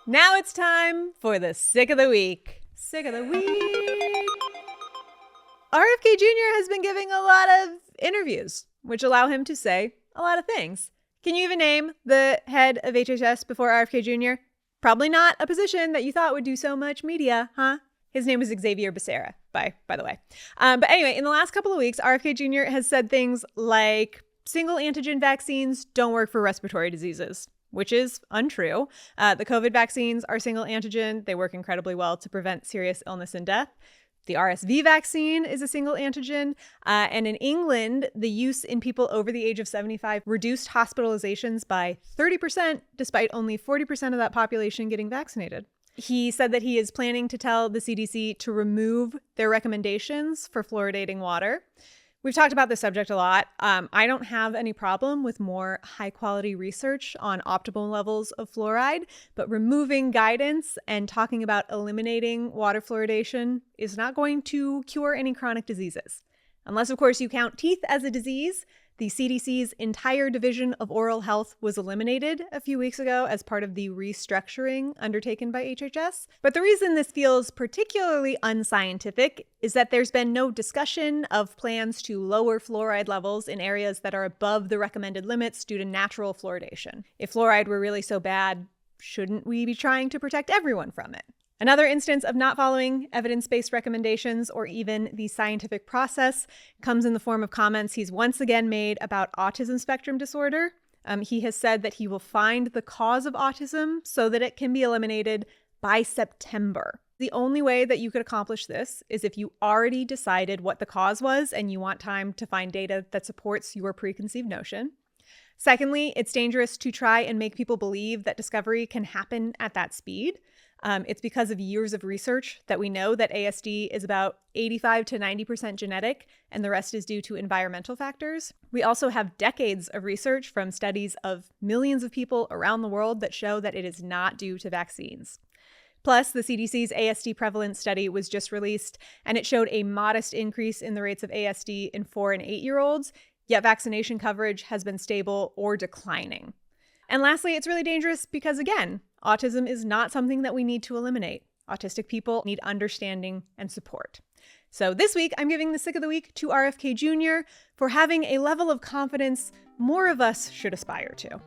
Now it's time for the Sick of the Week. Sick of the Week. RFK Jr. has been giving a lot of interviews, which allow him to say a lot of things. Can you even name the head of HHS before RFK Jr.? Probably not a position that you thought would do so much media, huh? His name is Xavier Becerra, by the way. But anyway, in the last couple of weeks, RFK Jr. has said things like single antigen vaccines don't work for respiratory diseases, which is untrue. The COVID vaccines are single antigen. They work incredibly well to prevent serious illness and death. The RSV vaccine is a single antigen. And in England, the use in people over the age of 75 reduced hospitalizations by 30%, despite only 40% of that population getting vaccinated. He said that he is planning to tell the CDC to remove their recommendations for fluoridating water. We've talked about this subject a lot. I don't have any problem with more high-quality research on optimal levels of fluoride, but removing guidance and talking about eliminating water fluoridation is not going to cure any chronic diseases. Unless, of course, you count teeth as a disease. The CDC's entire division of oral health was eliminated a few weeks ago as part of the restructuring undertaken by HHS. But the reason this feels particularly unscientific is that there's been no discussion of plans to lower fluoride levels in areas that are above the recommended limits due to natural fluoridation. If fluoride were really so bad, shouldn't we be trying to protect everyone from it? Another instance of not following evidence-based recommendations or even the scientific process comes in the form of comments he's once again made about autism spectrum disorder. He has said that he will find the cause of autism so that it can be eliminated by September. The only way that you could accomplish this is if you already decided what the cause was and you want time to find data that supports your preconceived notion. Secondly, it's dangerous to try and make people believe that discovery can happen at that speed. It's because of years of research that we know that ASD is about 85 to 90% genetic, and the rest is due to environmental factors. We also have decades of research from studies of millions of people around the world that show that it is not due to vaccines. Plus, the CDC's ASD prevalence study was just released, and it showed a modest increase in the rates of ASD in 4 and 8-year-olds, yet vaccination coverage has been stable or declining. And lastly, it's really dangerous because, again, autism is not something that we need to eliminate. Autistic people need understanding and support. So this week, I'm giving the Sick of the Week to RFK Jr. for having a level of confidence more of us should aspire to.